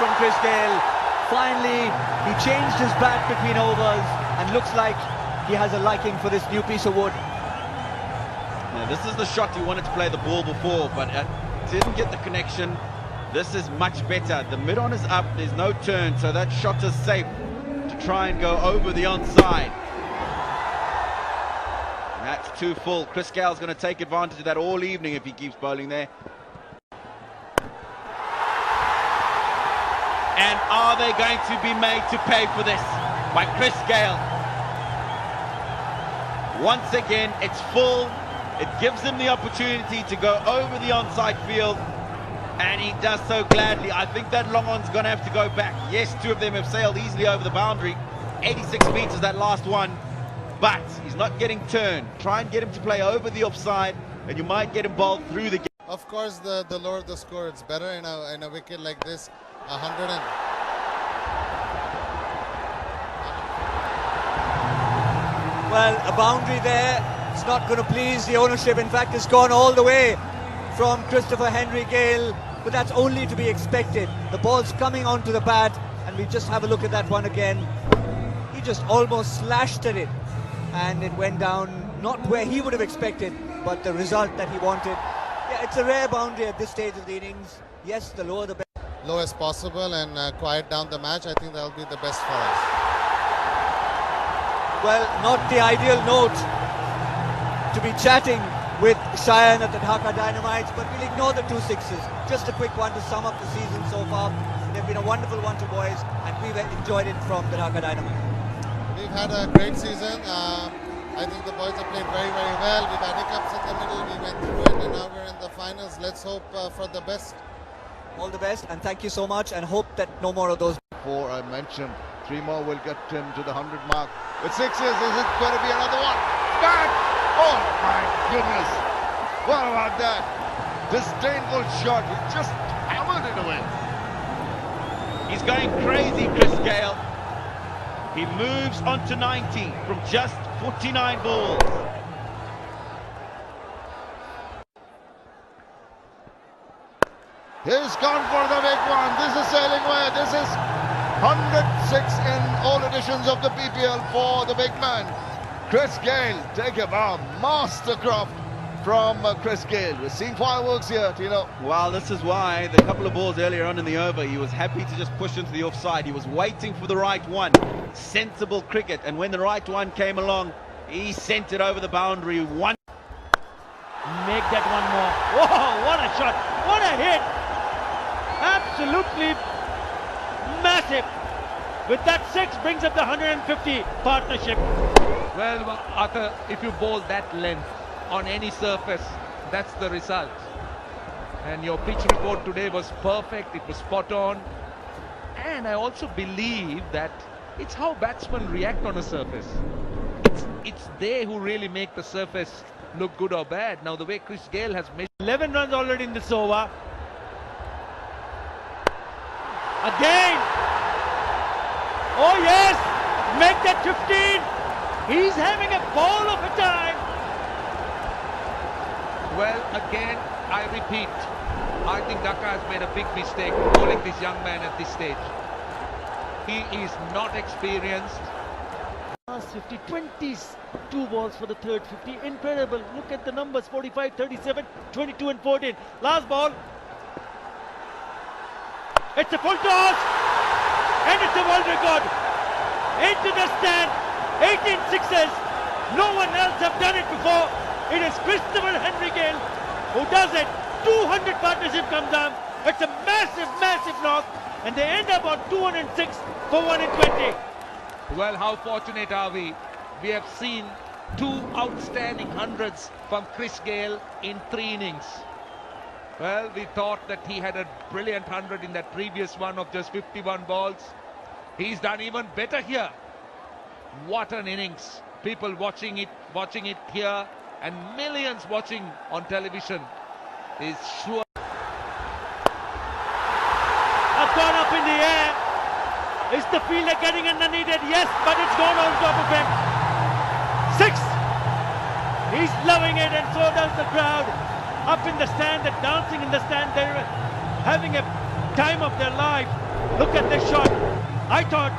from Chris Gayle. Finally, he changed his bat between overs and looks like he has a liking for this new piece of wood. Now, this is the shot he wanted to play the ball before, but didn't get the connection. This is much better. The mid-on is up, there's no turn, so that shot is safe to try and go over the onside. That's too full. Chris Gayle's going to take advantage of that all evening if he keeps bowling there. And are they going to be made to pay for this by Chris Gayle? Once again, it's full. It gives him the opportunity to go over the onside field, and he does so gladly. I think that long on's going to have to go back. Yes, two of them have sailed easily over the boundary. 86 metres that last one, but he's not getting turned. Try and get him to play over the offside, and you might get him bowled through the gap. Of course, the lower the score, it's better in a wicket like this. 100 and... Well, a boundary there. It's not going to please the ownership. In fact, it's gone all the way from Christopher Henry Gayle, but that's only to be expected. The ball's coming onto the bat, and we just have a look at that one again. He just almost slashed at it, and it went down not where he would have expected, but the result that he wanted. Yeah, it's a rare boundary at this stage of the innings. Yes, the lower the better. Low as possible and quiet down the match. I think that'll be the best for us. Well, not the ideal note to be chatting with Cheyenne at the Dhaka Dynamites, but we'll ignore the 2 sixes. Just a quick one to sum up the season so far. They've been a wonderful one to boys, and we've enjoyed it from the Dhaka Dynamite. We've had a great season. I think the boys have played very, very well. We've had hiccups in the middle. We went through it, and now we're in the finals. Let's hope for the best. All the best, and thank you so much, and hope that no more of those. Before I mentioned, 3 more will get him to the 100 mark. With 6s, is it going to be another one? Back! Oh my goodness! What about that? Disdainful shot. He just hammered it away. He's going crazy, Chris Gayle. He moves on to 90 from just 49 balls. He's gone for the big one. This is sailing away. This is 106 in all editions of the PPL for the big man. Chris Gayle, take a bow. Mastercraft from Chris Gayle. We're seeing fireworks here, Tino. Well, this is why the couple of balls earlier on in the over, he was happy to just push into the offside. He was waiting for the right one. Sensible cricket. And when the right one came along, he sent it over the boundary. One. Make that one more. Whoa, what a shot. What a hit. Absolutely massive. With that 6 brings up the 150 partnership. Well, Arthur, if you bowl that length on any surface, that's the result. And your pitch report today was perfect. It was spot on. And I also believe that it's how batsmen react on a surface. It's they who really make the surface look good or bad. Now, the way Chris Gayle has made 11 runs already in this over. Again. Oh yes, make that 15. He's having a ball of a time. Well, again, I repeat, I think Dhaka has made a big mistake bowling this young man at this stage. He is not experienced. Last 50, 22 balls for the third 50. Incredible. Look at the numbers: 45, 37, 22 and 14. Last ball. It's a full toss. And it's a world record. Into the stand. 18 sixes. No one else have done it before. It is Christopher Henry Gayle who does it. 200 partnership comes down. It's a massive, massive knock. And they end up on 206 for 120. Well, how fortunate are we? We have seen 2 outstanding hundreds from Chris Gayle in 3 innings. Well, we thought that he had a brilliant 100 in that previous one of just 51 balls. He's done even better here. What an innings. People watching it here, and millions watching on television is sure. Have gone up in the air. Is the fielder getting underneath it? Yes, but it's gone on top of him. 6. He's loving it, and so does the crowd. Up in the stand, they're dancing in the stand. They're having a time of their life. Look at this shot. I thought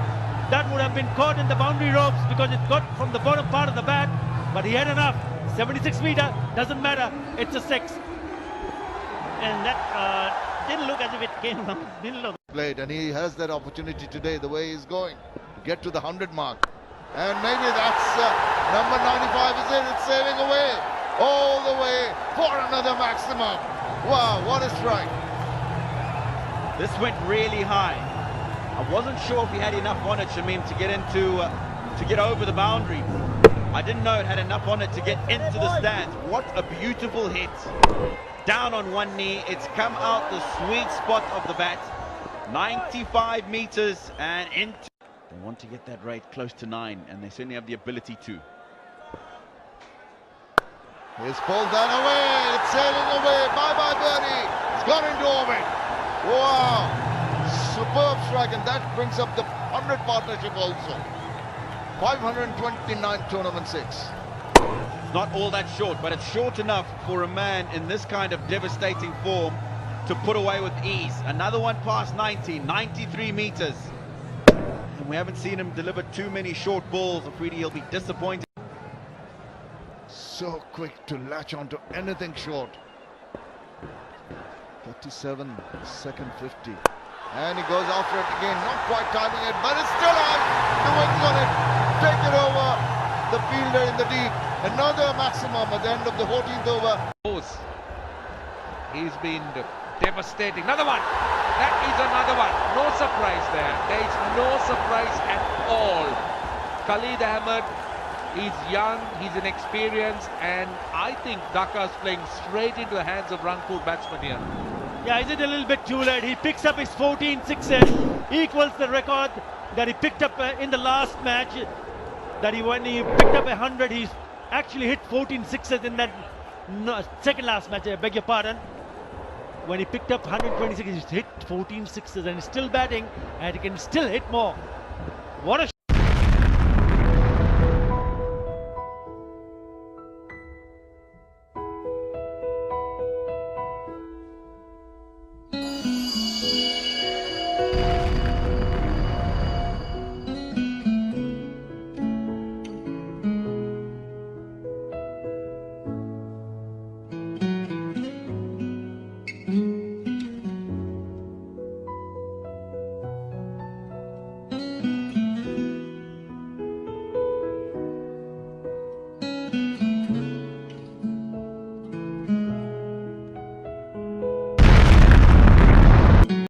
that would have been caught in the boundary ropes because it got from the bottom part of the bat, but he had enough. 76 meter, doesn't matter, it's a 6. And that didn't look as if it came from the middle of the plate, and he has that opportunity today, the way he's going to get to the 100 mark. And maybe that's number 95 is it. It's sailing away, all the way for another maximum. Wow, what a strike. This went really high. I wasn't sure if he had enough on it, Shamim, to get over the boundary. I didn't know it had enough on it to get into the stands. What a beautiful hit. Down on one knee, it's come out the sweet spot of the bat. 95 meters and into. They want to get that rate close to 9, and they certainly have the ability to. He's pulled that away. It's sailing away. Bye-bye, birdie. It's gone into orbit. Wow. Superb strike, and that brings up the 100 partnership also. 529 tournament 6. It's not all that short, but it's short enough for a man in this kind of devastating form to put away with ease. Another one past 90, 93 meters. And we haven't seen him deliver too many short balls. Afridi, he'll be disappointed. So quick to latch onto anything short. 37, second 50. And he goes after it again, not quite timing it, but it's still out. The wings on it. Take it over. The fielder in the deep. Another maximum at the end of the 14th over. He's been devastating. Another one. That is another one. No surprise there. There is no surprise at all. Khalid Ahmed, he's young, he's inexperienced, and I think Dhaka's playing straight into the hands of Rangpur batsmen here. Yeah, is it a little bit too late? He picks up his 14 sixes, equals the record that he picked up in the last match. When he picked up 100, he's actually hit 14 sixes in that second last match, I beg your pardon. When he picked up 126, he's hit 14 sixes and he's still batting, and he can still hit more. What a